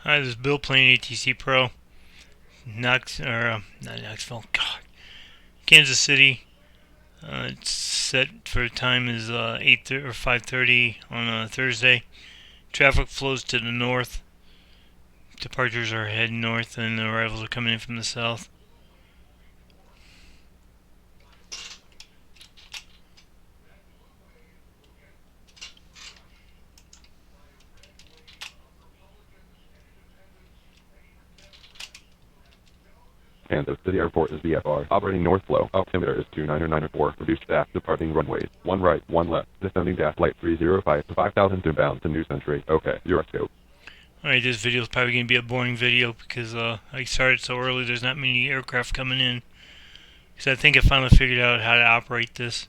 Hi, this is Bill playing ATCpro. Not Knoxville. God, Kansas City. It's set for time is 8 or 5:30 on a Thursday. Traffic flows to the north. Departures are heading north, and the arrivals are coming in from the south. Kansas City Airport is VFR. Operating north flow. Altimeter is 29904. Reduced staff. Departing runways. 1 right, 1 left. Descending dash flight 305 to 5000 inbound to New Century. Okay, Euroscope. Alright, this video is probably going to be a boring video because I started so early. There's not many aircraft coming in. Because I think I finally figured out how to operate this.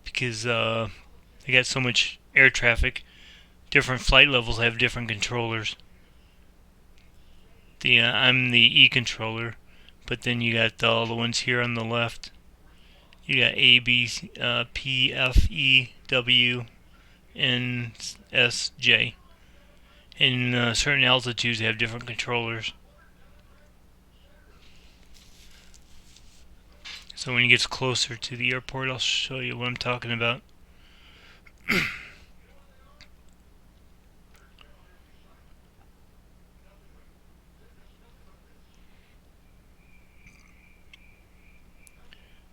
Because they got so much air traffic. Different flight levels have different controllers. I'm the E controller, but then you got all the ones here on the left. You got A, B, P, F, E, W, N, S, J. In certain altitudes, they have different controllers. So when it gets closer to the airport, I'll show you what I'm talking about.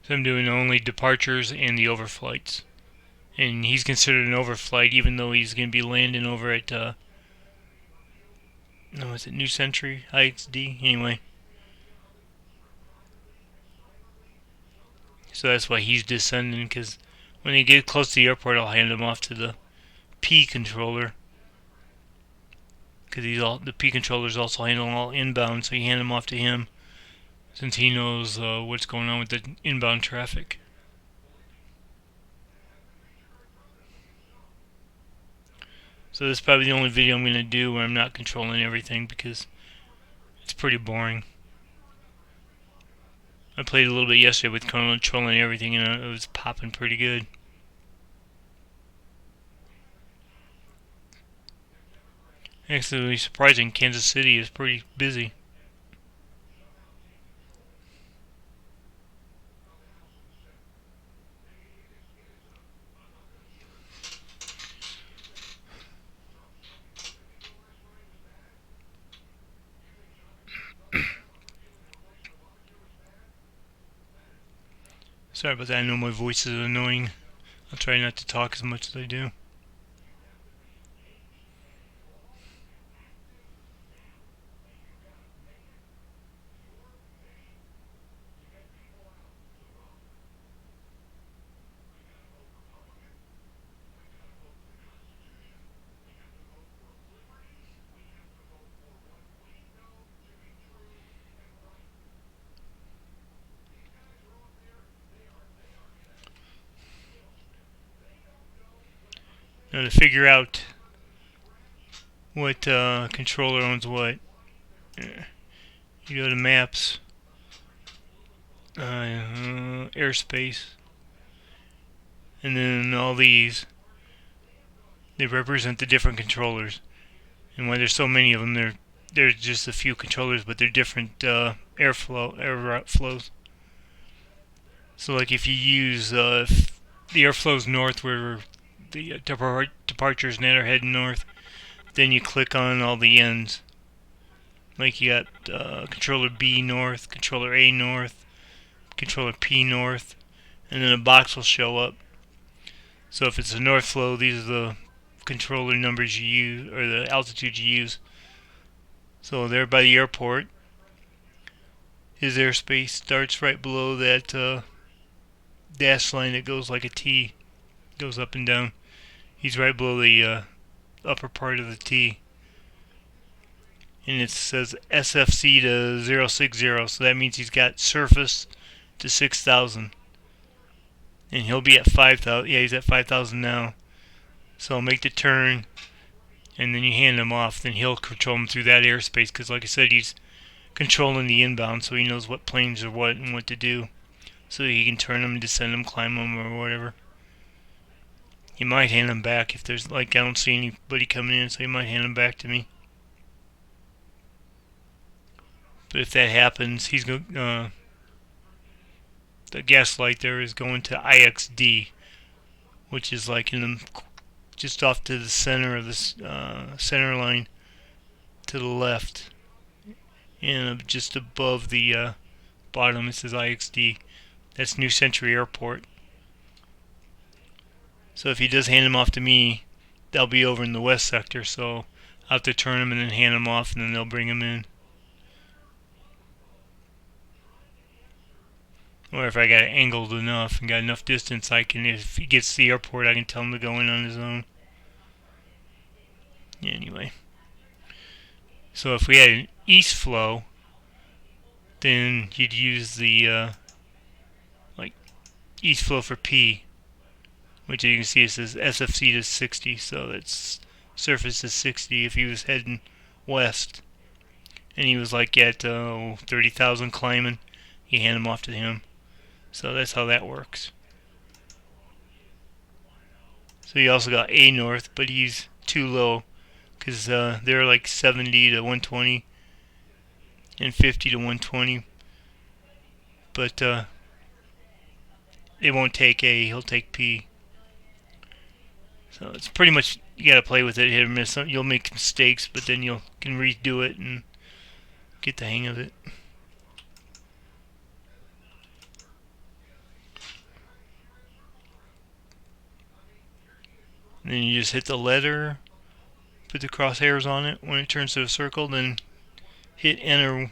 So I'm doing only departures and the overflights. And he's considered an overflight even though he's going to be landing over at, no, is it New Century? IXD? Anyway. So that's why he's descending, because when they get close to the airport, I'll hand him off to the P controller. Because the P controller is also handling all inbound, so you hand him off to him since he knows what's going on with the inbound traffic. So this is probably the only video I'm going to do where I'm not controlling everything because it's pretty boring. I played a little bit yesterday with controlling everything and it was popping pretty good. Actually, surprising, Kansas City is pretty busy. Sorry about that, I know my voice is annoying. I'll try not to talk as much as I do. Now to figure out what controller owns what, you go to maps, airspace, and then all these, they represent the different controllers. And why there's so many of them, there's just a few controllers, but they're different air route flows. So like if you use if the air flows north where the departures net are heading north, then you click on all the ends. Like you got controller B north, controller A north, controller P north, and then a box will show up. So if it's a north flow, these are the controller numbers you use, or the altitude you use. So there by the airport, his airspace starts right below that dash line that goes like a T, goes up and down. He's right below the upper part of the T. And it says SFC to 060, so that means he's got surface to 6,000. And he'll be at 5,000. Yeah, he's at 5,000 now. So I'll make the turn, and then you hand him off. Then he'll control him through that airspace, because like I said, he's controlling the inbound, so he knows what planes are what and what to do. So he can turn them, descend them, climb them, or whatever. He might hand them back if there's, like, I don't see anybody coming in, so he might hand them back to me. But if that happens, he's going. The gas light there is going to IXD, which is like in the just off to the center of this center line to the left, and just above the bottom it says IXD. That's New Century Airport. So if he does hand him off to me, they'll be over in the west sector. So I'll have to turn him and then hand him off, and then they'll bring him in. Or if I got it angled enough and got enough distance, I can. If he gets to the airport, I can tell him to go in on his own. Anyway, so if we had an east flow, then you'd use the like east flow for P, which you can see it says SFC to 60, so that's surface to 60 if he was heading west. And he was like at 30,000 climbing, you hand him off to him. So that's how that works. So you also got A north, but he's too low because they're like 70 to 120 and 50 to 120. But it won't take A, he'll take P. So it's pretty much, you gotta play with it, hit or miss. You'll make mistakes, but then you can redo it and get the hang of it. And then you just hit the letter, put the crosshairs on it. When it turns to a circle, then hit enter,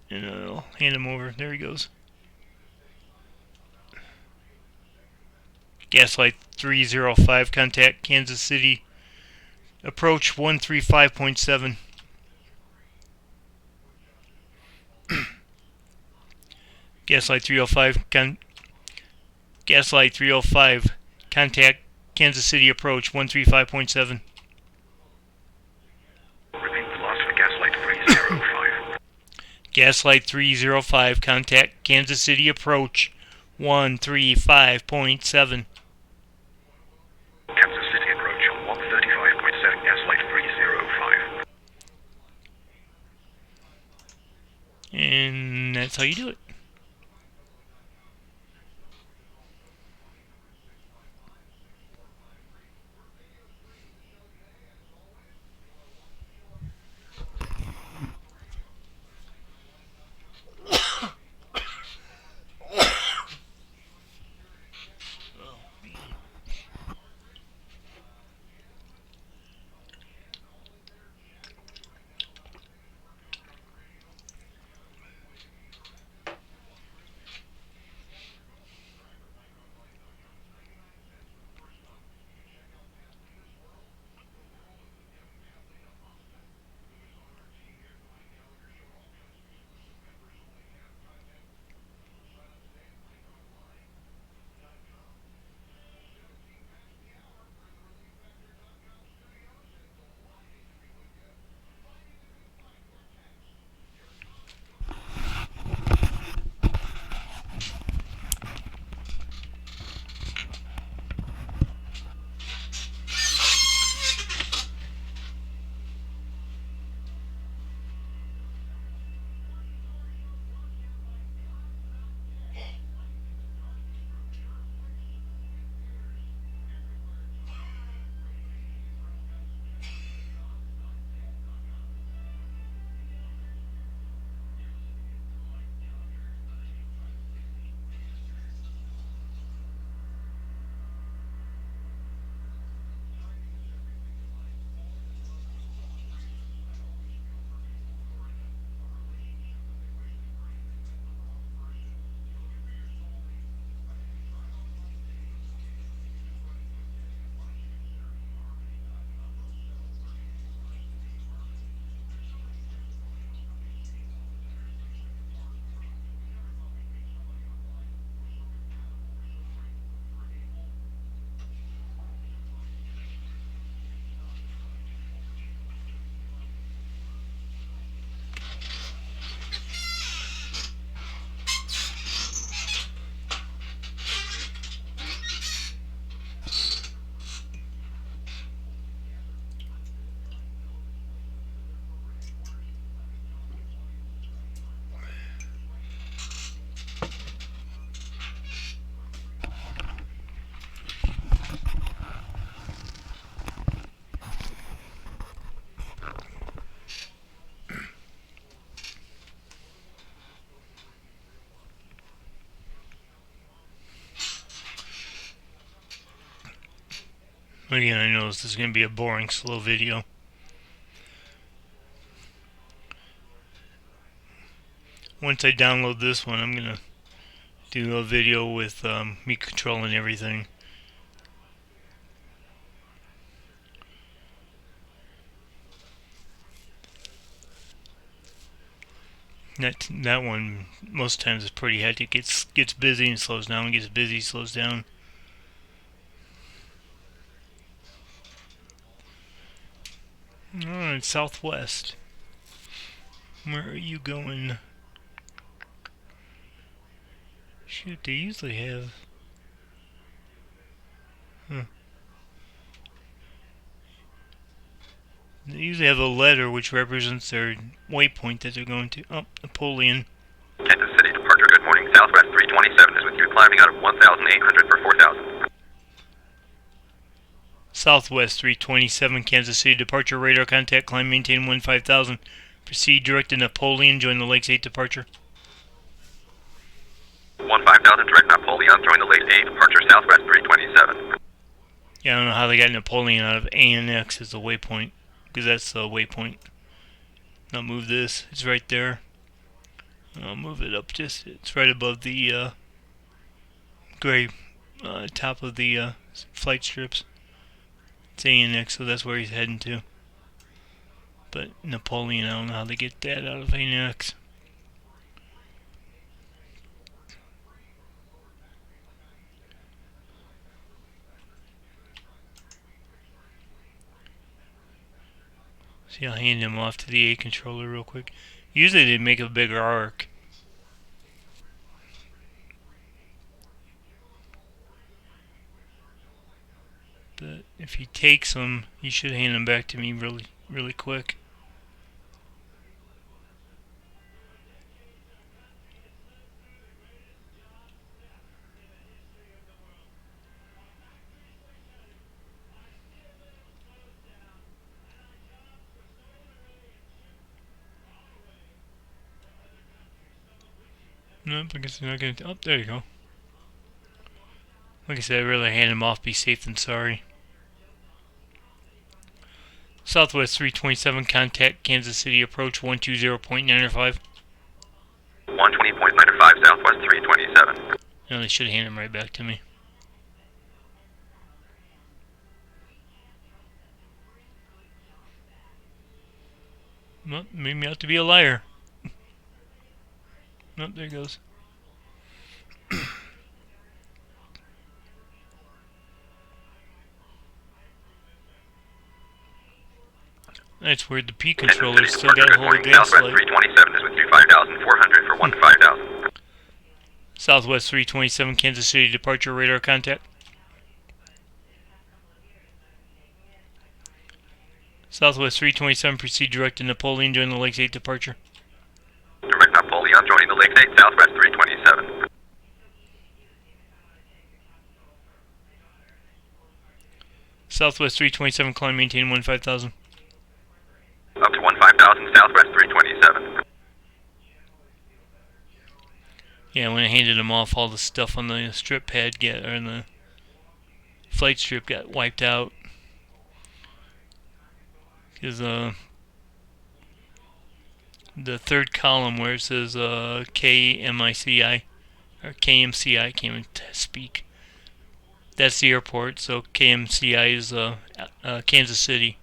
and it'll hand him over. There he goes. Gaslight 305, contact Kansas City. Approach 135.7. Gaslight 305, Gaslight 305, contact Kansas City approach 135.7. Repeat the last for Gaslight 305. Gaslight 305, contact Kansas City approach 135.7. Kansas City approach on 135.7, Gaslight 305. And that's how you do it. Again, I know this is going to be a boring, slow video. Once I download this one, I'm going to do a video with me controlling everything. That one most times is pretty hectic. Gets busy and slows down. Gets busy, slows down. Alright, Southwest. Where are you going? Shoot, they usually have. They usually have a letter which represents their waypoint that they're going to. Oh, Napoleon. Kansas City departure, good morning. Southwest 327 is with you, climbing out of 1,800 for 4,000. Southwest 327, Kansas City departure, radar contact, climb, maintain 15,000. Proceed direct to Napoleon, join the Lakes 8 departure. 15,000, direct Napoleon, join the Lakes 8 departure, Southwest 327. Yeah, I don't know how they got Napoleon out of ANX as a waypoint, because that's the waypoint. I'll move this, it's right there. I'll move it up just, it's right above the gray top of the flight strips. It's ANX, so that's where he's heading to. But Napoleon, I don't know how they get that out of ANX. See, I'll hand him off to the A controller real quick. Usually they make a bigger arc. But if he takes them, he should hand them back to me really quick. Nope, I guess they're not gonna. Oh, there you go. Like I said, I'd rather hand him off, be safe than sorry. Southwest 327, contact Kansas City approach 120.95. 120.95, Southwest 327. No, they should hand him right back to me. Well, made me out to be a liar. Nope, there he goes. That's weird. The P controller still got a hold of gas Southwest light. 327 is with you, 5,400 for 15,000. Southwest 327, Kansas City departure, radar contact. Southwest 327, proceed direct to Napoleon, join the Lakes 8 departure. Direct Napoleon, joining the Lakes 8, Southwest 327. Southwest 327, climb, maintain 15,000. Up to 15,000, Southwest 327. Yeah, when I handed him off, all the stuff on the strip pad or the flight strip got wiped out. Because the third column where it says KMICI, or KMCI, I can't even speak. That's the airport, so KMCI is Kansas City.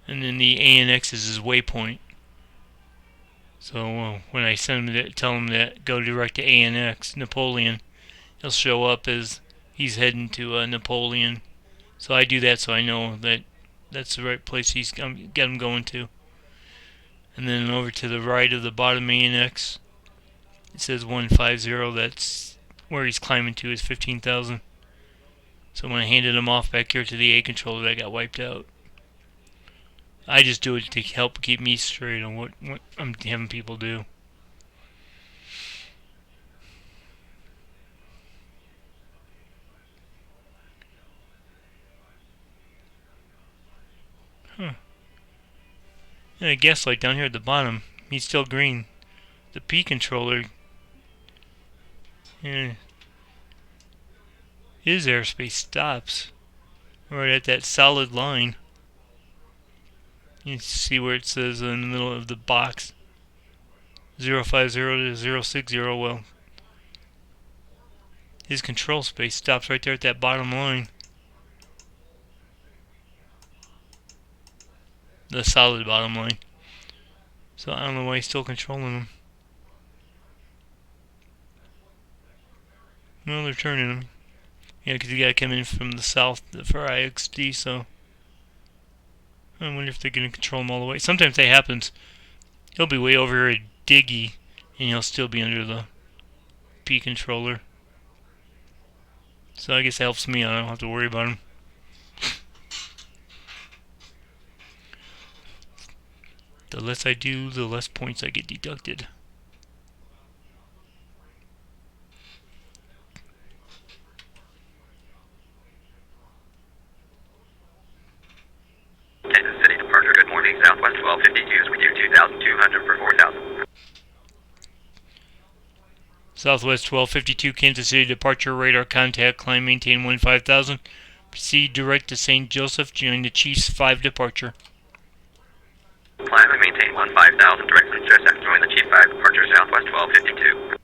And then the ANX is his waypoint. So when I send him tell him that go direct to ANX, Napoleon, he'll show up as he's heading to Napoleon. So I do that so I know that that's the right place he's got him going to. And then over to the right of the bottom ANX, it says 150. That's where he's climbing to is 15,000. So when I handed him off back here to the A controller, that got wiped out. I just do it to help keep me straight on what I'm having people do. Huh. And a gas light down here at the bottom. He's still green. The P controller. Yeah. His airspace stops. right at that solid line. You see where it says in the middle of the box 050 to 060. Well, his control space stops right there at that bottom line. The solid bottom line. So I don't know why he's still controlling them. Well, they're turning him. Yeah, because you gotta come in from the south for IXD, so I wonder if they're gonna control him all the way. Sometimes that happens. He'll be way over here at Diggy, and he'll still be under the P controller. So I guess that helps me. I don't have to worry about him. The less I do, the less points I get deducted. Kansas City departure, good morning. Southwest 1252 is with you 2,200 for 4,000. Southwest 1252, Kansas City departure, radar contact, climb, maintain 15,000. Proceed direct to St. Joseph, join the Chiefs 5 departure. Climb and maintain 15,000 direct to Joseph. Join the Chief 5 departure, Southwest 1252.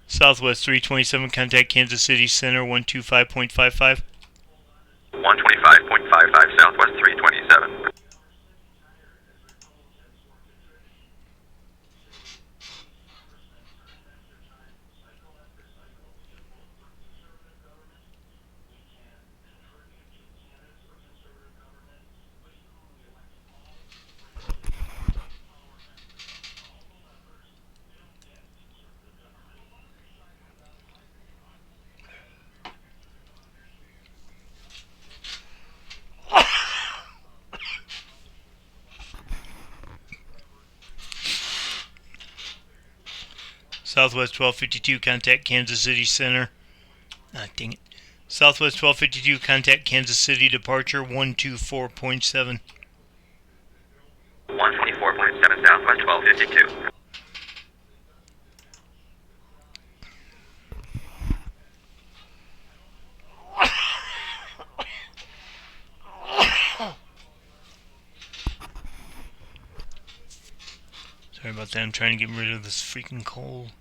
Southwest 327, contact Kansas City Center 125.55. 125.55, Southwest 327. Southwest 1252, contact Kansas City Center. Ah, dang it. Southwest 1252, contact Kansas City departure 124.7. 124.7, Southwest 1252. Sorry about that, I'm trying to get rid of this freaking cold.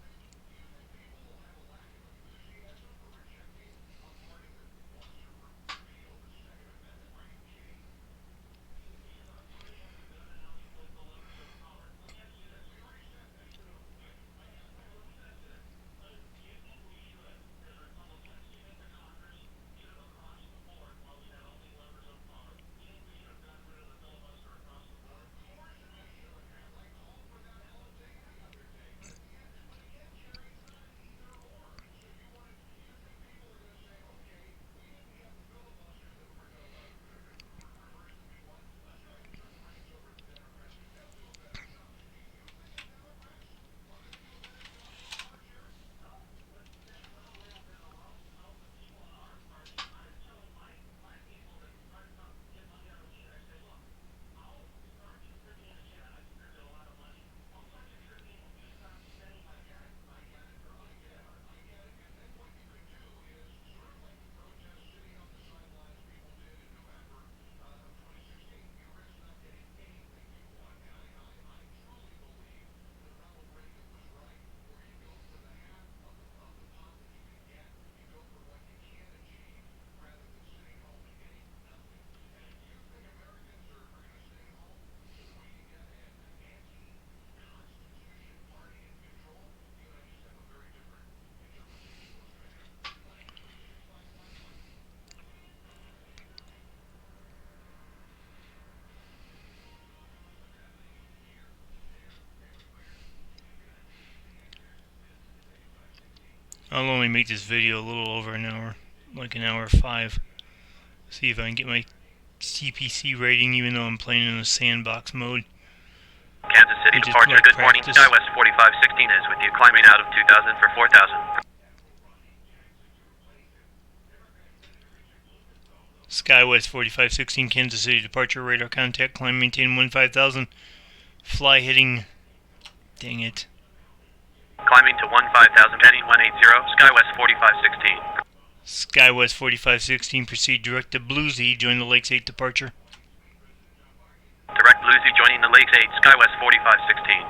I'll only make this video a little over an hour, like an hour 5. See if I can get my CPC rating even though I'm playing in a sandbox mode. Kansas City And just departure, like good morning. practice. Southwest 4516 is with you, climbing out of 2,000 for 4,000. SkyWest 4516, Kansas City departure, radar contact, climb, maintain 15,000, fly heading, dang it. Climbing to 15,000, heading 180, SkyWest 4516. SkyWest 4516, proceed direct to Bluesy, join the Lakes 8 departure. Direct Bluesy joining the Lakes 8, SkyWest 4516.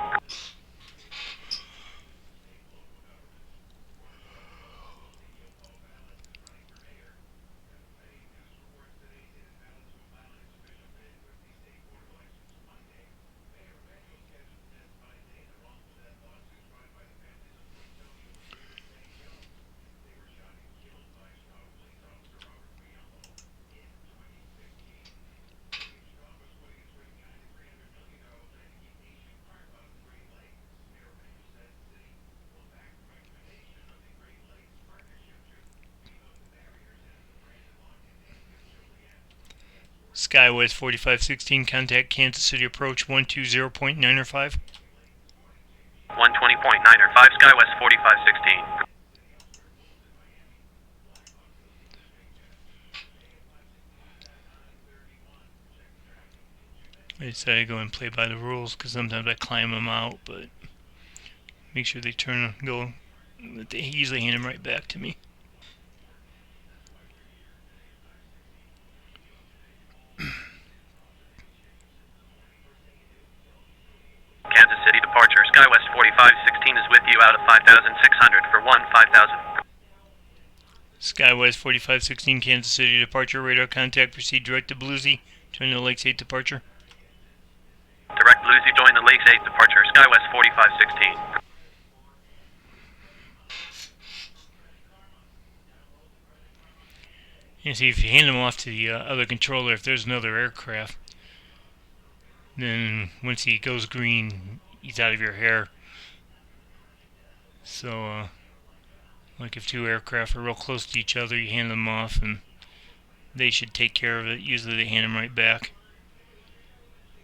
SkyWest 4516, contact Kansas City approach 120.9 or 5. 120.9 or 5, SkyWest 4516. I decided to go and play by the rules because sometimes I climb them out, but make sure they turn and go. They usually hand them right back to me. Kansas City departure, SkyWest 4516 is with you out of 5,600 for 5,000. SkyWest 4516, Kansas City departure, radar contact, proceed direct to Bluesy, join the Lakes 8 departure. Direct Bluesy join the Lakes 8 departure, SkyWest 4516. And see, if you hand them off to the other controller, if there's another aircraft, then once he goes green, he's out of your hair. So, like if two aircraft are real close to each other, you hand them off and they should take care of it. Usually they hand them right back.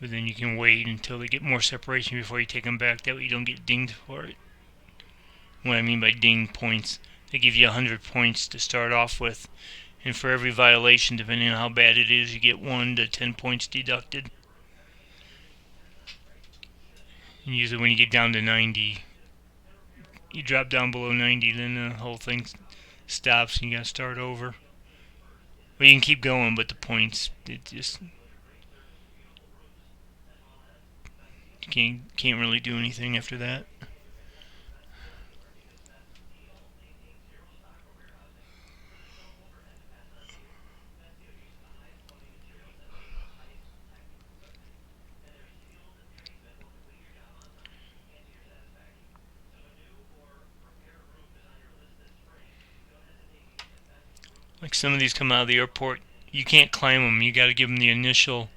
But then you can wait until they get more separation before you take them back. That way you don't get dinged for it. What I mean by ding points, they give you 100 points to start off with. And for every violation, depending on how bad it is, you get 1 to 10 points deducted. And usually when you get down to 90, you drop down below 90, then the whole thing stops and you gotta start over. Well, you can keep going, but the points, it just, you can't really do anything after that. Like some of these come out of the airport, you can't climb them. You got to give them the initial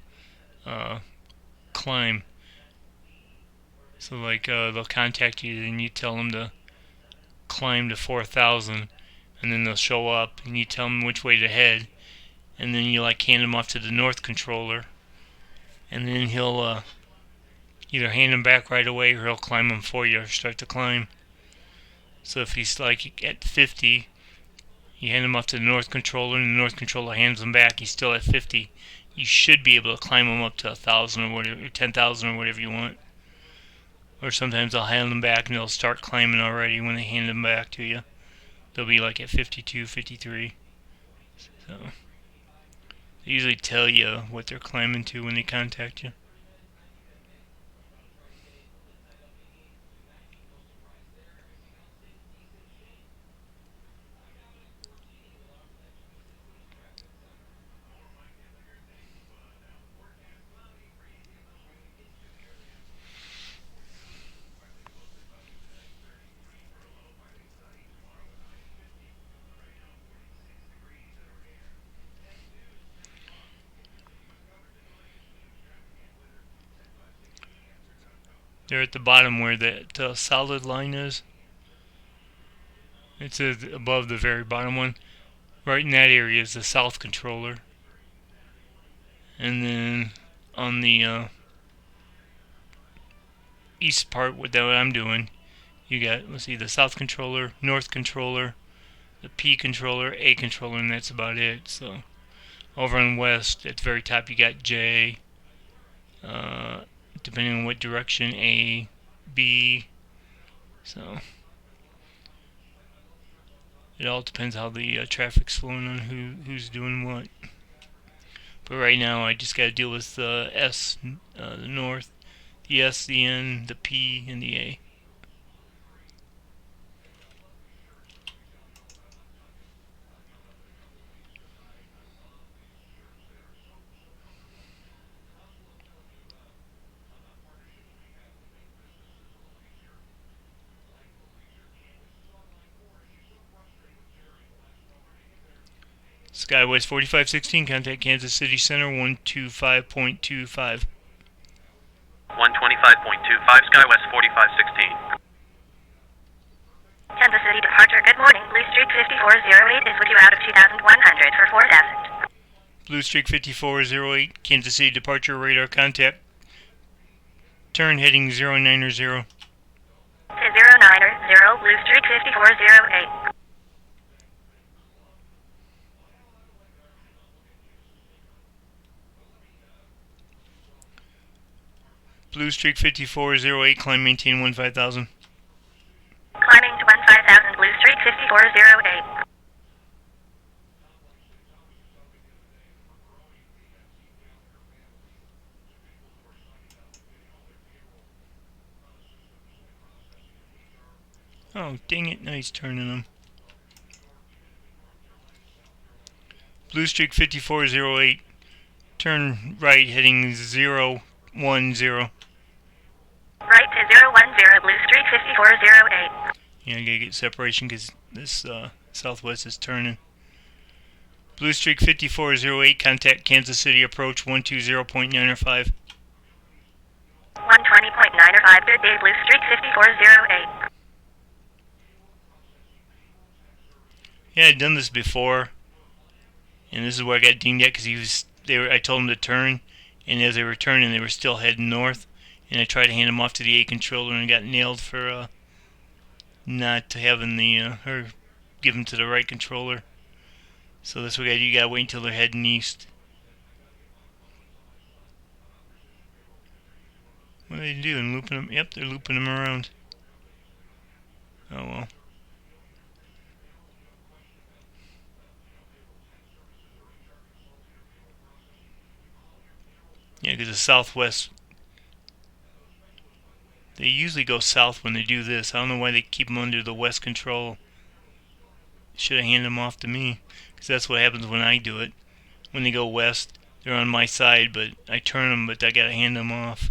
climb. So like they'll contact you and you tell them to climb to 4,000, and then they'll show up and you tell them which way to head, and then you like hand them off to the north controller, and then he'll either hand them back right away or he'll climb them for you or start to climb. So if he's like at 50. You hand him off to the north controller, and the north controller hands him back. He's still at 50. You should be able to climb him up to 1,000 or whatever, 10,000 or whatever you want. Or sometimes I'll hand them back, and they'll start climbing already when they hand them back to you. They'll be like at 52, 53. So they usually tell you what they're climbing to when they contact you. They're at the bottom where that solid line is. It's above the very bottom one. Right in that area is the south controller. And then on the east part, what I'm doing, you got, let's see, the south controller, north controller, the P controller, A controller, and that's about it. So Over on west, at the very top, you got J. Depending on what direction, A, B. So it all depends how the traffic's flowing on who's doing what. But right now, I just got to deal with the S, the north, the S, the N, the P, and the A. Skywest 4516, contact Kansas City Center 125.25. 125.25, Skywest 4516. Kansas City departure, good morning. Blue Streak 5408 is with you out of 2100 for 4000. Blue Streak 5408, Kansas City departure, radar contact. Turn heading 090. To 090, Blue Streak 5408. Blue Streak 5408, climb maintain 15,000. Climbing to 15,000, Blue Streak 5408. Oh, dang it, now he's turning them. Blue Streak 5408, turn right heading 010. Right to 010, Blue Streak 5408. Yeah, I gotta get separation because this southwest is turning. Blue Streak 5408, contact Kansas City approach 120.905. 120.905, good day, Blue Streak 5408. Yeah, I'd done this before, and this is where I got dinged at because I told him to turn, and as they were turning, they were still heading north, and I tried to hand him off to the A controller and got nailed for not having or give him to the right controller. So this way, you gotta wait until they're heading east. What are they doing? Looping them? Yep, they're looping them around. Oh well. Yeah, because the southwest, they usually go south when they do this. I don't know why they keep them under the west control. Should have handed them off to me, because that's what happens when I do it. When they go west, they're on my side, but I turn them, but I gotta hand them off.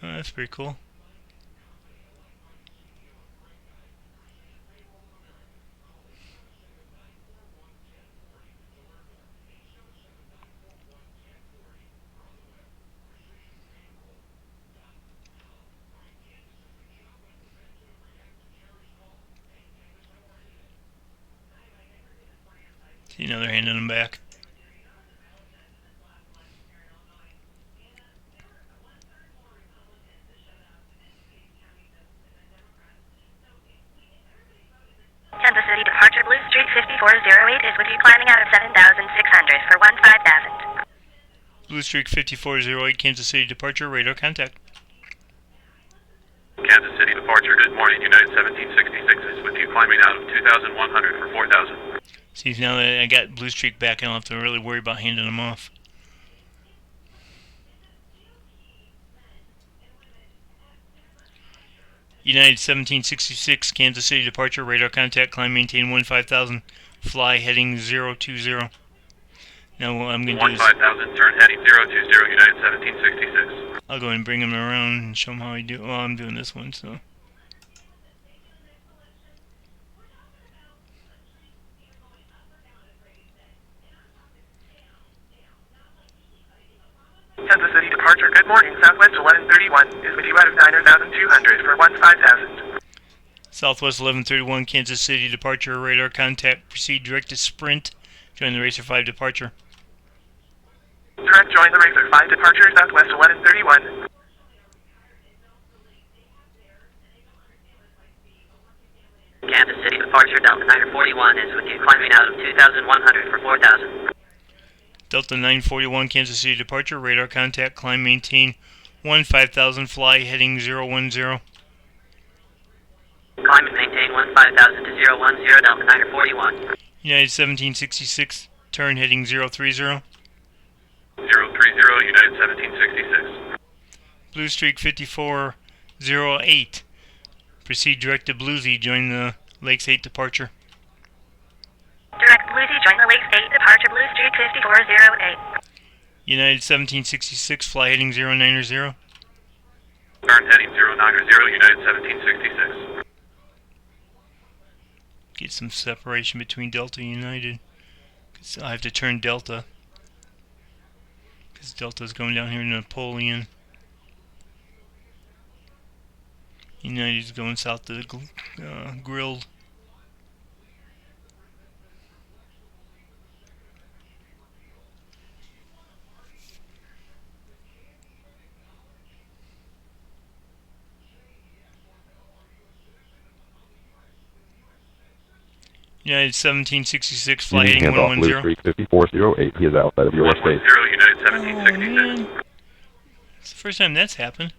Oh, that's pretty cool. See, now they're handing them back. Kansas City departure, Blue Streak 5408 is with you climbing out of 7,600 for 15,000. Blue Streak 5408, Kansas City departure, radar contact. Kansas City departure, good morning. United 1766 is with you climbing out of 2100 for 4000. See, now that I got Blue Streak back, I don't have to really worry about handing them off. United 1766, Kansas City departure, radar contact, climb maintain 15,000, fly heading 020. Now what I'm going to do is 15,000, turn heading 020, United 1766. I'll go ahead and bring them around and show them how I do. Well, I'm doing this one, so. Kansas City departure, good morning. Southwest 1131 is with you out of 9,200 for 15,000. Southwest 1131, Kansas City departure, radar contact, proceed direct to Sprint, join the Racer 5 departure. Direct join the Racer 5 departure, Southwest 1131. Kansas City departure, Delta 941 is with you, climbing out of 2100 for 4000. Delta 941, Kansas City departure, radar contact, climb, maintain 5000, fly, heading 010. Climb and maintain 5000 to 010, Delta 941. United 1766, turn, heading 030. 030, United 1766. Blue Streak 5408, proceed direct to Bluesy, join the Lakes 8 departure. Direct Bluesy, join the Lakes 8 departure, Blue Streak 5408. United 1766, fly, heading 090. Turn heading 090, United 1766. Get some separation between Delta and United. Cause I have to turn Delta. Because Delta's going down here to Napoleon. United's going south to the Grilled. United 1766, fly heading Hands off, Blue 110. Streak 5408. He is outside of your airspace. 110, United Oh 1766. man, it's the first time that's happened.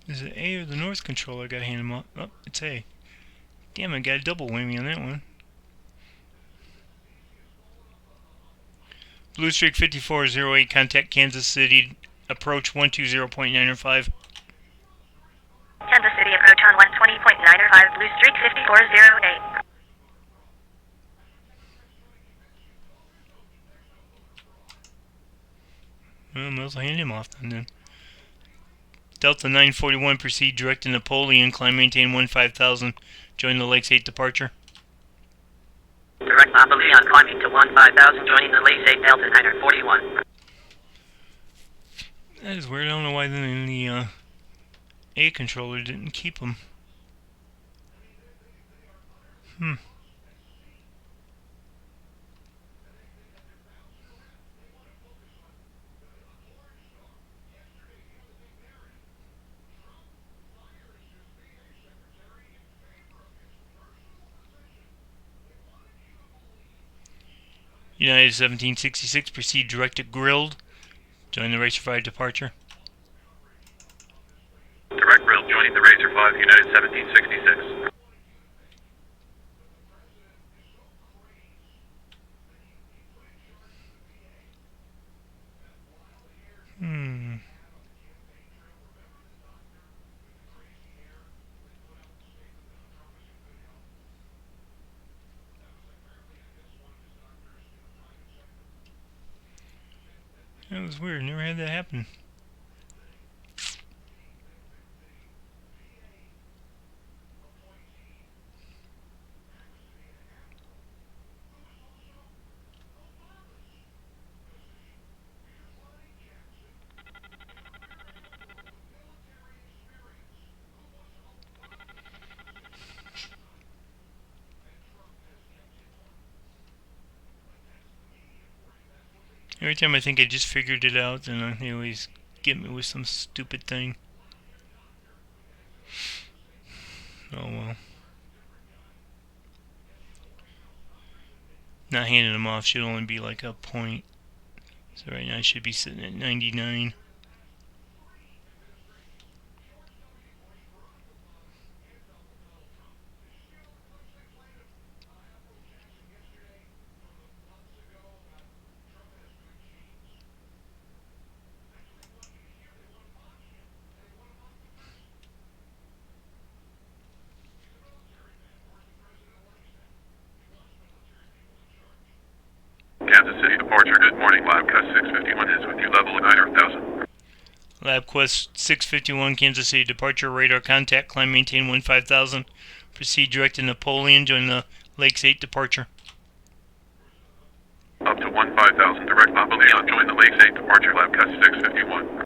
Is it A or the north controller I gotta hand him off? Oh, it's A. Damn, I got a double whammy on that one. Blue Streak 5408, contact Kansas City, approach 120.905. Kansas City approach on 120.905, Blue Streak 5408. Well, I might as well hand him off then. Delta 941, proceed direct to Napoleon, climb, maintain 5000, join the Lakes 8 departure. Direct Napoleon, climbing to 5000, joining the Lakes 8, Delta 941. That is weird, I don't know why the A controller didn't keep them. United 1766, proceed direct to Grilled, join the Racer 5 departure. Direct Grill joining the Razor 5, United 1766. That was weird, never had that happen. Every time I think I just figured it out, then they always get me with some stupid thing. Oh well. Not handing them off should only be like a point. So right now I should be sitting at 99. Kansas City departure, good morning. LabQuest 651 is with you, level 9000. LabQuest 651, Kansas City departure, radar contact, climb, maintain 5000. Proceed direct to Napoleon, join the Lakes 8 departure. Up to 15,000, direct Napoleon, join the Lakes 8 departure, LabQuest 651.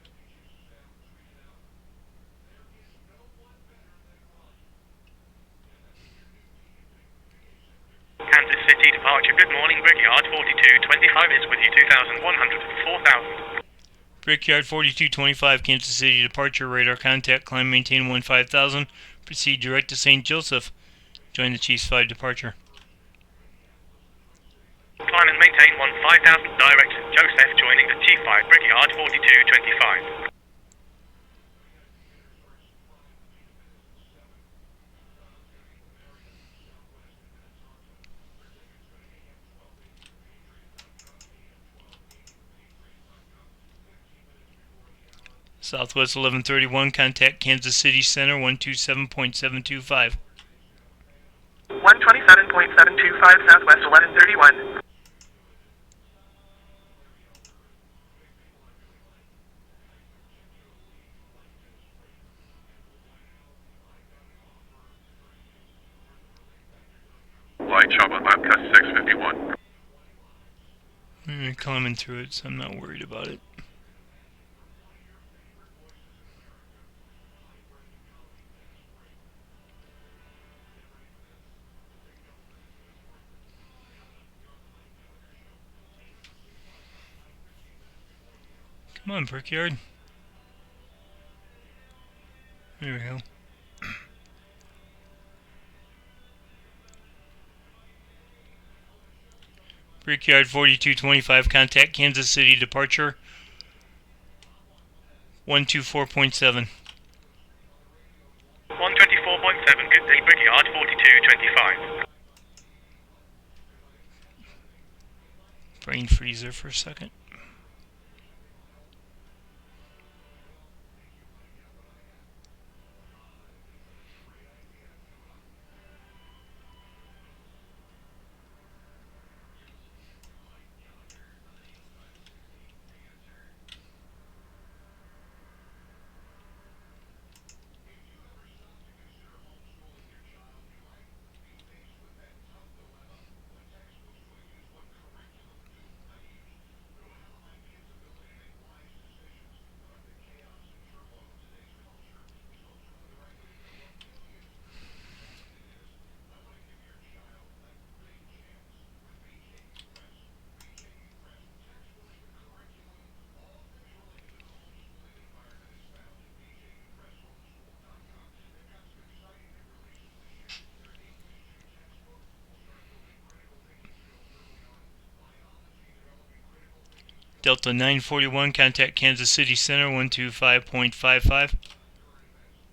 Kansas City departure, good morning, with you Brickyard 4225 is with you 2100 for 4000. Brickyard 4225, Kansas City departure, radar contact, climb maintain 5000, proceed direct to St. Joseph. Join the Chiefs 5 departure. Climb and maintain 5000, direct St. Joseph, joining the Chief 5 Brickyard 4225. Southwest 1131, contact Kansas City Center 127.725. 127.725 Southwest 1131. Light shop on Bobcat 651. I'm climbing through it, so I'm not worried about it. Come on, Brickyard. There we go. Brickyard 4225, contact Kansas City departure 124.7. 124.7, good day Brickyard 4225. Brain freezer for a second. Delta 941, contact Kansas City Center 125.55.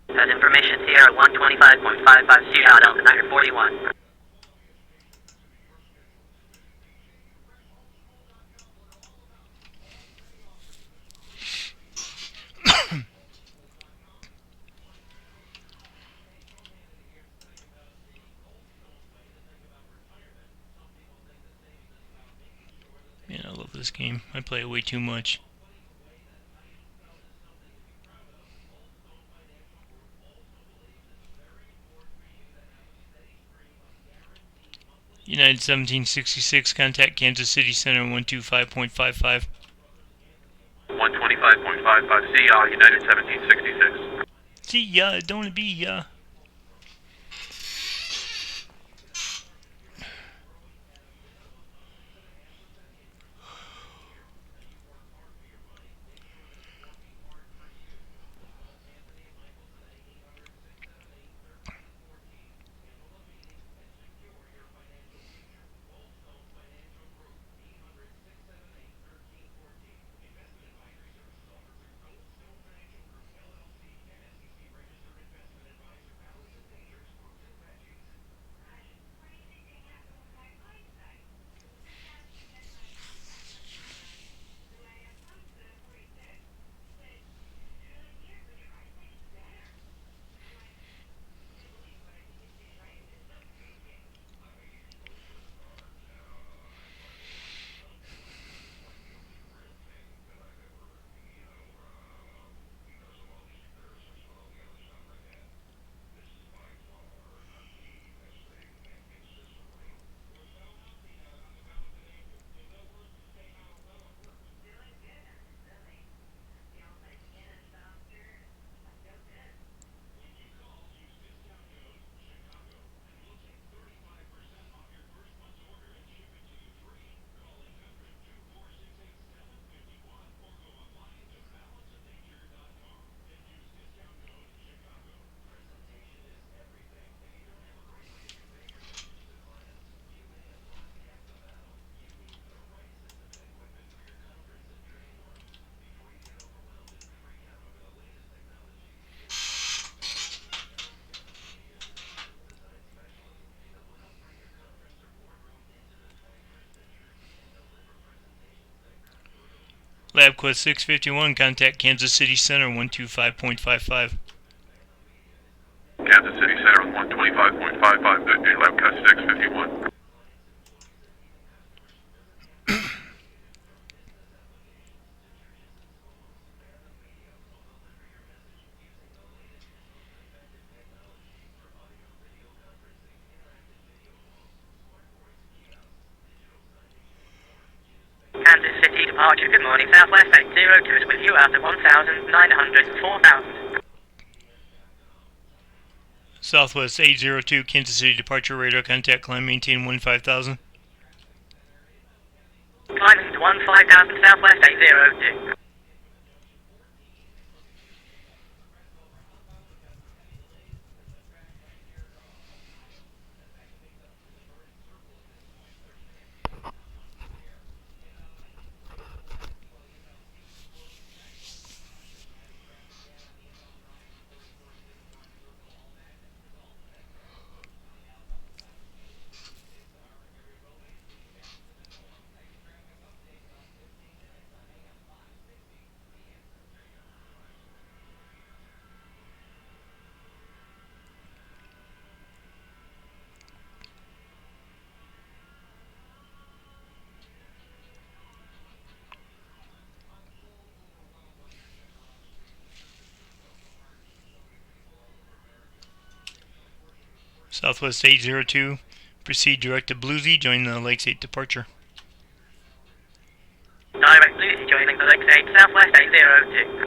That information, Sierra 125.55, Sierra Delta 941. Man, I love this game. I play it way too much. United 1766, contact Kansas City Center 125.55. 125.55 CR United 1766. See ya, don't be ya. LabQuest 651, contact Kansas City Center 125.55. Kansas City Center with 125.55, good day, Labcast 651. Kansas City departure, good morning, Southwest 802 is with you out of 1,900, 4,000. Southwest 802, Kansas City departure radar, contact climb, maintain 15,000. Climbing to 15,000, Southwest 802. Southwest 802, proceed direct to Bluesy, join the Lakes 8 departure. Direct Lucy joining the Lakes 8, Southwest 802.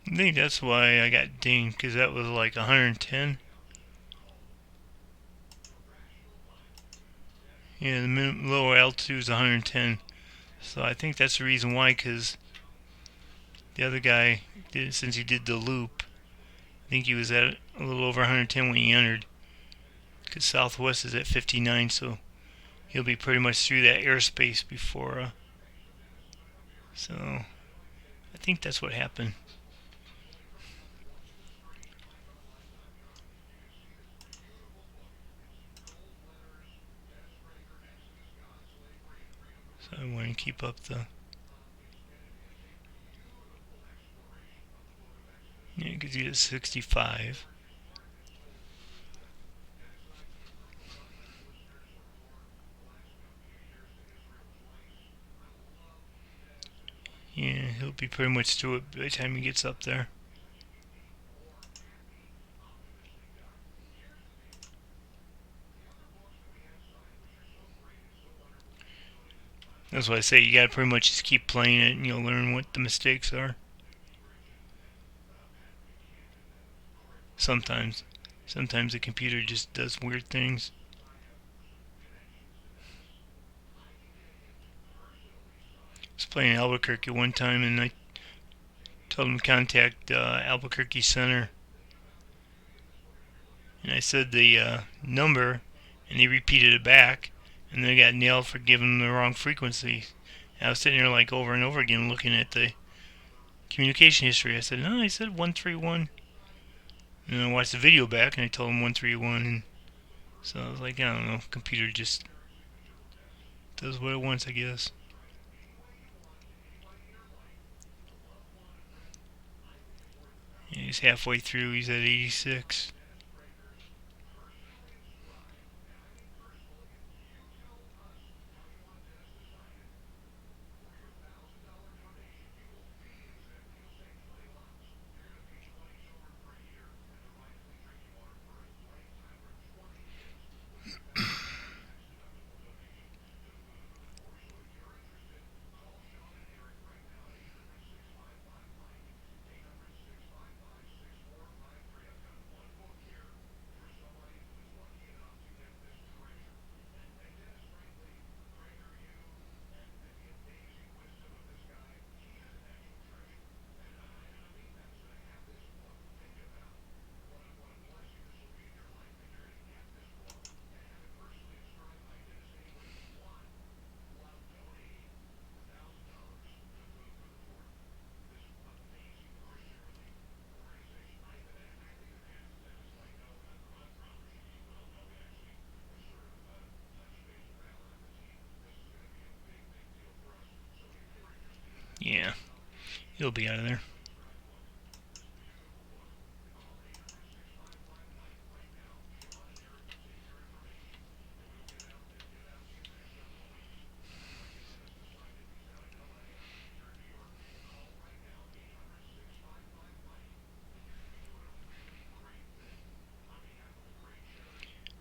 I think that's why I got dinged, because that was like 110. Yeah, the lower altitude is 110. So I think that's the reason why, because the other guy, since he did the loop, I think he was at a little over 110 when he entered. Because Southwest is at 59, so he'll be pretty much through that airspace before. So I think that's what happened. So I want to keep up the. Yeah, because he is 65. Yeah, he'll be pretty much through it by the time he gets up there. That's why I say you gotta pretty much just keep playing it and you'll learn what the mistakes are. Sometimes. Sometimes the computer just does weird things. I was playing Albuquerque one time and I told him to contact Albuquerque Center. And I said the number and he repeated it back. And then I got nailed for giving him the wrong frequency. And I was sitting there like over and over again looking at the communication history. I said, no, I said 131. And I watched the video back and I told him 131. And so I was like, I don't know, computer just does what it wants, I guess. Yeah, he's halfway through, he's at 86. He'll be out of there.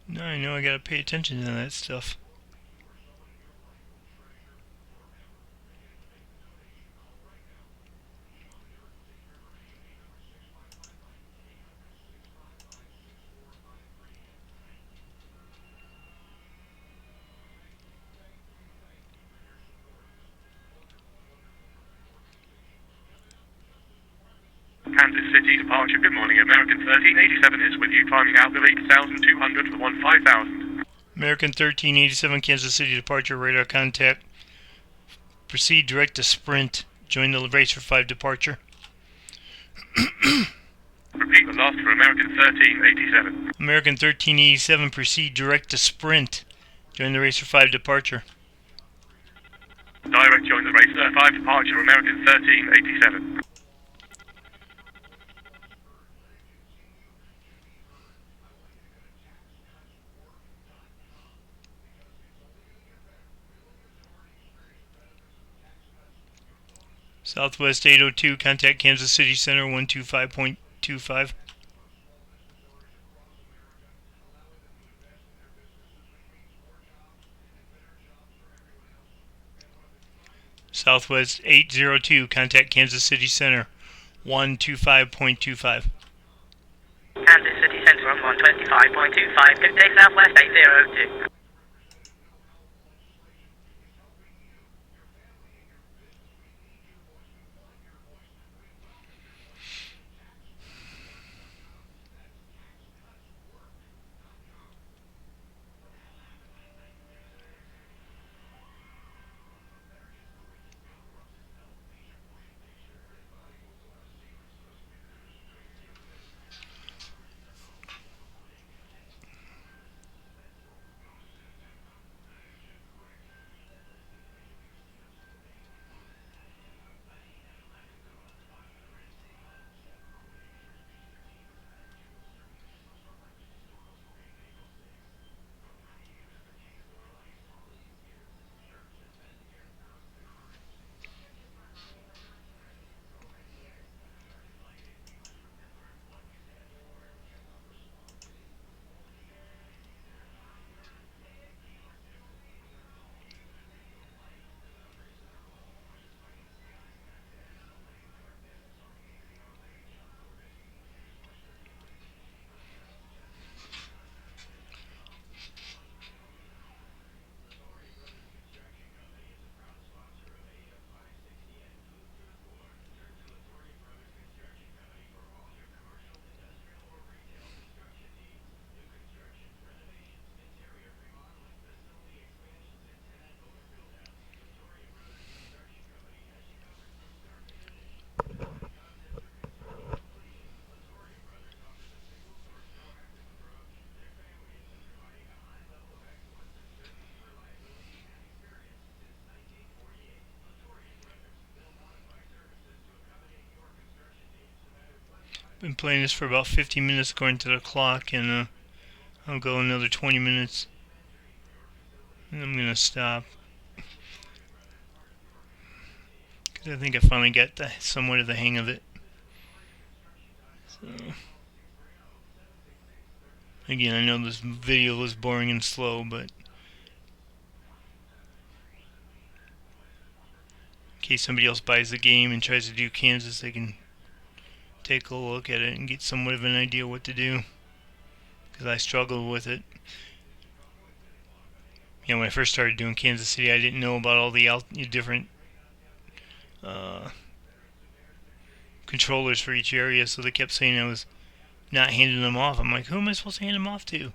Now I know I gotta pay attention to that stuff. Kansas City departure. Good morning. American 1387 is with you, climbing out of 8,200 for 15,000. American 1387 Kansas City departure, radar contact. Proceed direct to Sprint. Join the race for 5 departure. Repeat the last for American 1387. American 1387, proceed direct to Sprint. Join the race for 5 departure. Direct join the race, 5 departure, American 1387. Southwest 802, contact Kansas City Center 125.25. Southwest 802, contact Kansas City Center 125.25. Kansas City Center on 125.25. Good day, Southwest 802. Been playing this for about 15 minutes according to the clock, and I'll go another 20 minutes. And I'm gonna stop. Because I think I finally got somewhat of the hang of it. So, again, I know this video was boring and slow, but in case somebody else buys the game and tries to do Kansas, they can take a look at it and get somewhat of an idea what to do. Because I struggled with it. You know, when I first started doing Kansas City, I didn't know about all the different controllers for each area, so they kept saying I was not handing them off. I'm like, who am I supposed to hand them off to?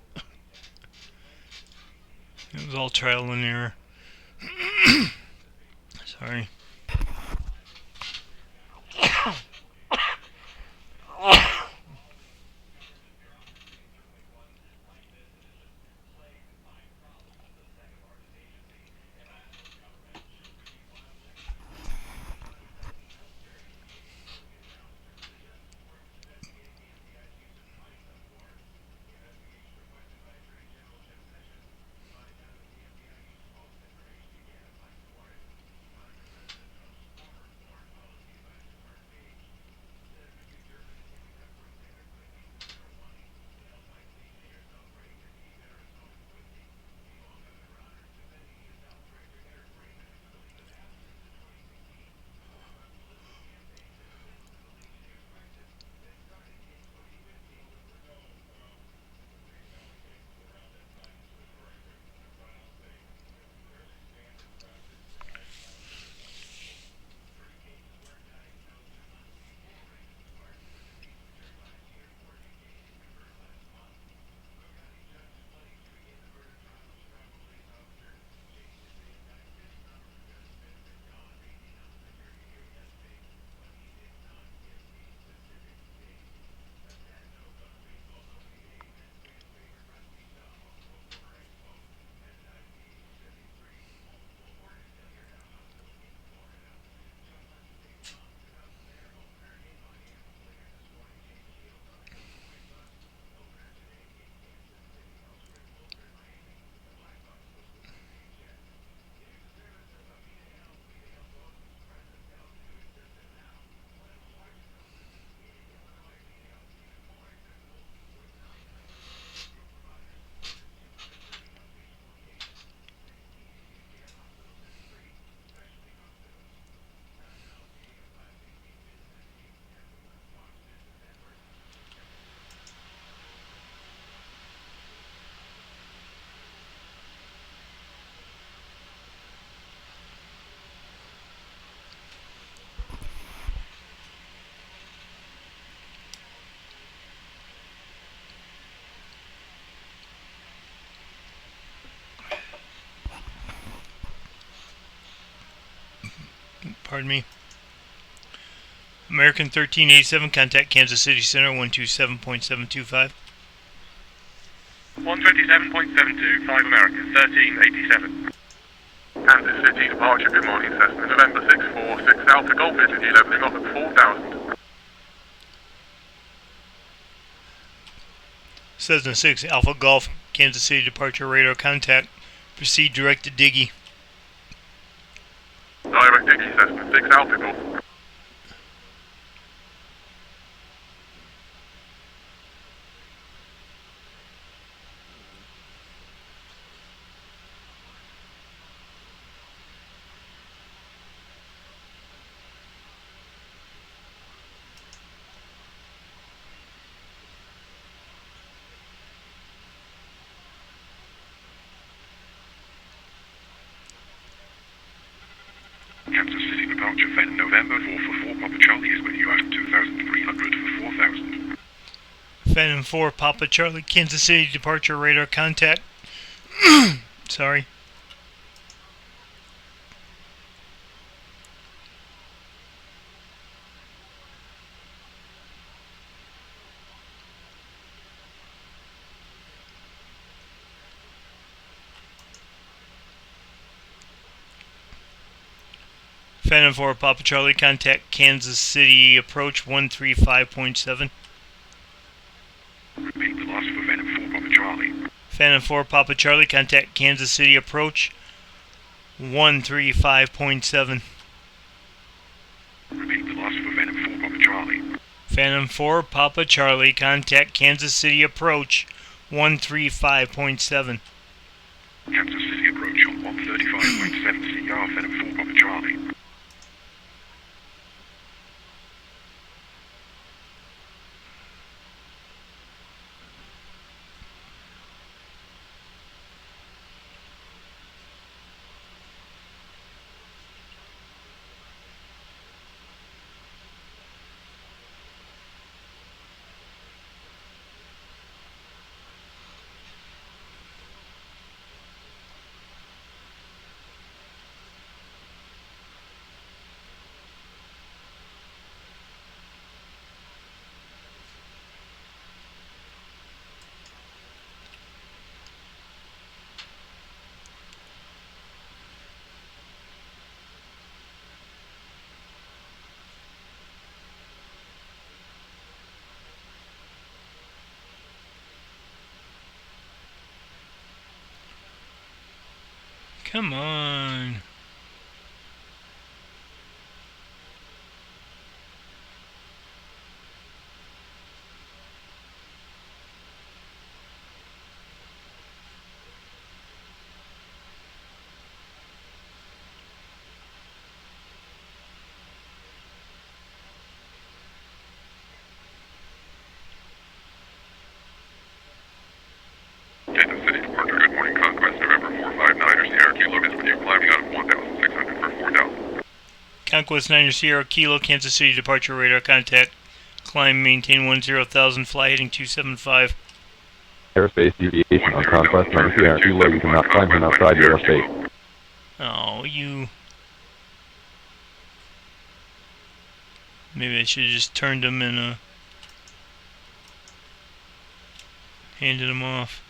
It was all trial and error. Sorry. Pardon me. American 1387, contact Kansas City Center 127.725. 127.725 American 1387. Kansas City departure, good morning, Cessna November 646 Alpha Golf is with you, leveling off at 4,000. Cessna 6 Alpha Golf, Kansas City departure radar contact. Proceed direct to Diggy. Direct Dixie, Cessna 6 Alpha Golf. Kansas City departure Fen November 444 Papa Charlie is with you at 2,300 for 4,000. Phantom 4 Papa Charlie, Kansas City departure radar contact. Sorry. Phantom 4 Papa Charlie, contact Kansas City approach 135.7. Repeat the last for Venom 4 Papa Charlie. Phantom 4 Papa Charlie, contact Kansas City approach 135.7. Repeat the last for Venom 4 Papa Charlie. Phantom 4 Papa Charlie, contact Kansas City approach 135.7. Kansas City approach on 135.7 CR Venom 4 Papa Charlie. Come on. Kansas City departure, good morning, Conquest November 459 Sierra Kilo is with you, climbing out of 1,600 for 4,000. Conquest 9 Sierra Kilo, Kansas City departure radar contact. Climb, maintain 10,000, fly heading 275. Airspace deviation on Conquest 9 Sierra Kilo. You cannot climb him outside your airspace. Oh, you... Maybe I should have just turned them and handed them off.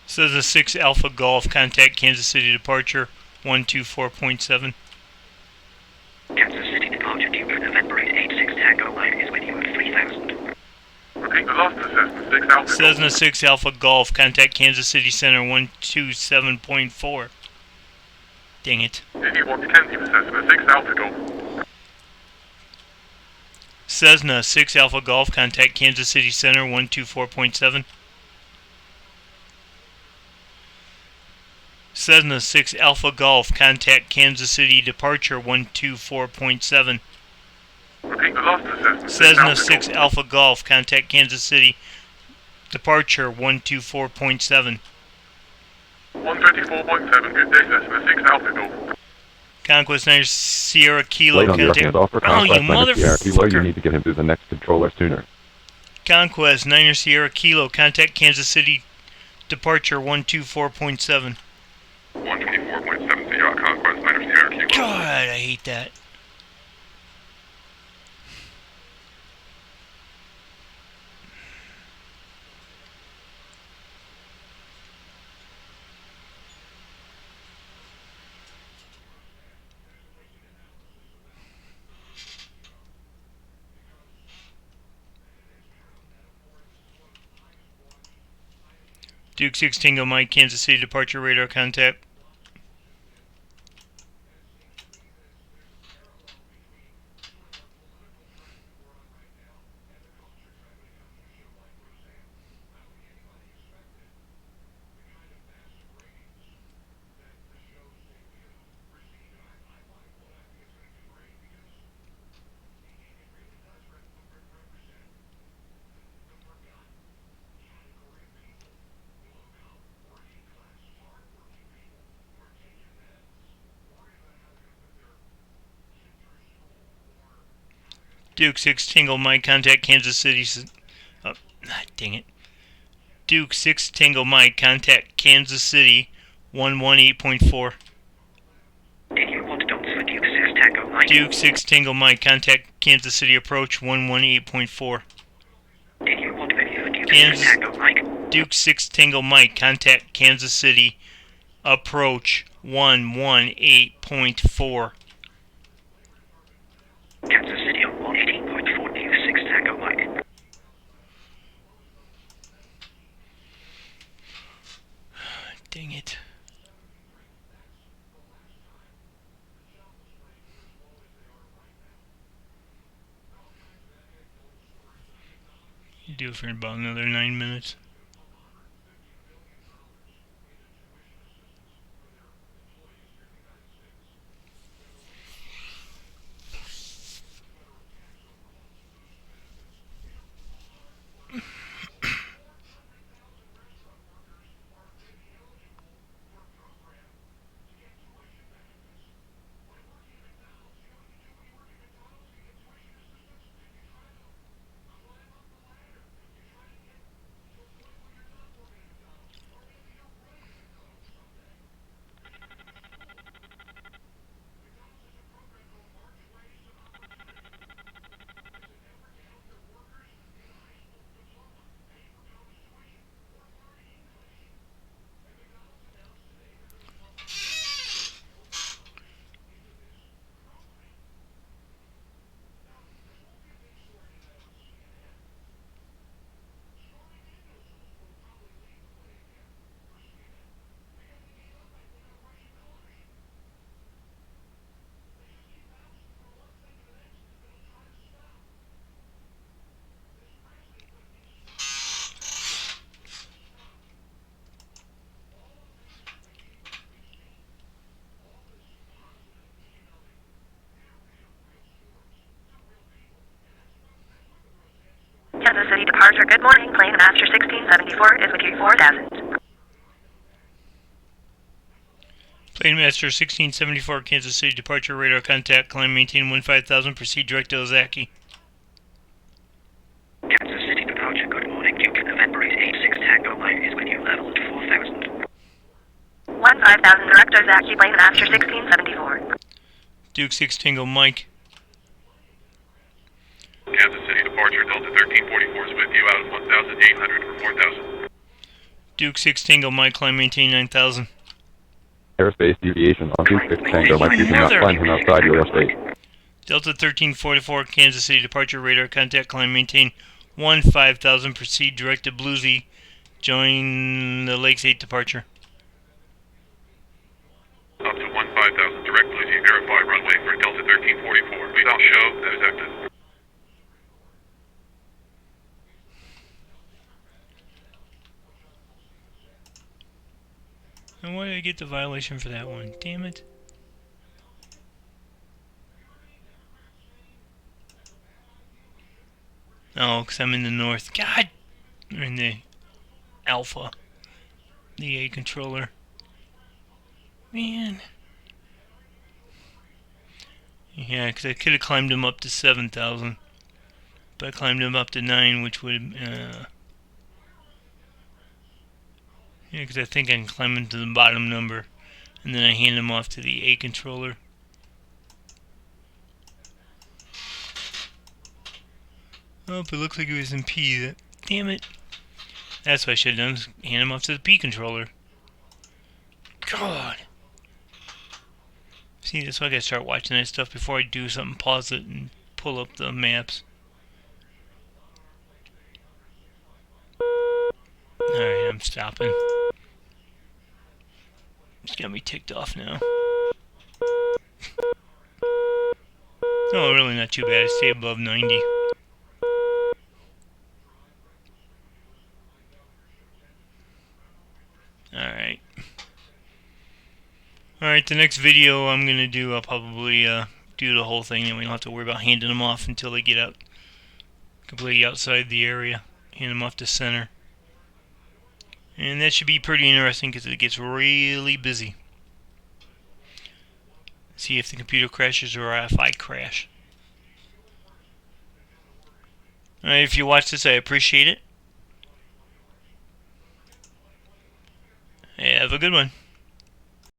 Says a 6 Alpha Golf, contact Kansas City departure 124.7. Kansas City departure due for November 886 Tango line is with you at 3,000. Repeat the last for Cessna 6 Alpha Golf. Cessna 6 Alpha Golf, contact Kansas City Center 127.4. Dang it. Diggy 120 for Cessna 6 Alpha Golf. Cessna 6 Alpha Golf, contact Kansas City Center 124.7. Cessna 6 Alpha Golf, contact Kansas City, departure 124.7. Repeat the last assessment. Cessna 6 Alpha Golf, contact Kansas City, departure 124.7. 124.7, good day, Cessna 6 Alpha Golf. Conquest 9 Sierra Kilo, Late on your contact... handoff for Oh, you Conquest 9 Sierra Kilo, you motherfucker! need to get him to the next controller sooner. Conquest 9 Sierra Kilo, contact Kansas City, departure 124.7. 124.7 Sierra Conquest 9 Sierra Kilo. God, I hate that. Duke 6 Tango Mike, Kansas City, departure radar contact. Duke 6 Tango Mike, contact Kansas City. Oh, dang it. Duke 6 Tango Mike, contact Kansas City 118.4. Did you want dots for Duke 6 Tango Mike? Duke 6 Tango Mike, contact Kansas City approach 118.4. Did you want video for Duke Kansas 6 Tango Mike? Duke 6 Tango Mike, contact Kansas City approach 118.4. Kansas City on 118.4 Duke 6 Tango Mike. Dang it. You do it for about another 9 minutes. Kansas City departure, good morning. Plane Master 1674 is with you 4000. Plane Master 1674, Kansas City departure radar contact. Climb maintain 15,000. Proceed direct to Ozaki. Kansas City departure, good morning. Duke November is 86 Tango Mike is with you level at 4000. 15,000 direct Ozaki, plane Master 1674. Duke 6 Tango Mike. Kansas City departure Delta 1344 is with you out of 1,800 for 4,000. Duke 6 Tango Mike, climb maintain 9,000. Airspace deviation on Duke 6 Tango Mike. You cannot find him outside your airspace. Delta 1344, Kansas City departure radar contact. Climb maintain 15,000. Proceed direct to Bluesy. Join the Lakes 8 departure. Up to 15,000 direct Bluesy, verify runway for Delta 1344. Without show, that is active. And why did I get the violation for that one? Damn it. Oh, because I'm in the north. God! Or in the alpha. The A controller. Man. Yeah, because I could have climbed him up to 7,000. But I climbed him up to 9, which would... yeah, because I think I can climb him to the bottom number. And then I hand him off to the A controller. Oh, but it looks like it was in P. Damn it. That's what I should have done, hand him off to the P controller. God. See, that's why I gotta start watching that stuff before I do something, pause it, and pull up the maps. Alright, I'm stopping. It's got me ticked off now. Oh, really not too bad. I stay above 90. Alright. Alright, the next video I'm gonna do, I'll probably do the whole thing, and we don't have to worry about handing them off until they get out completely outside the area. Hand them off to center. And that should be pretty interesting because it gets really busy. See if the computer crashes or if I crash. Alright, if you watch this, I appreciate it. Have a good one.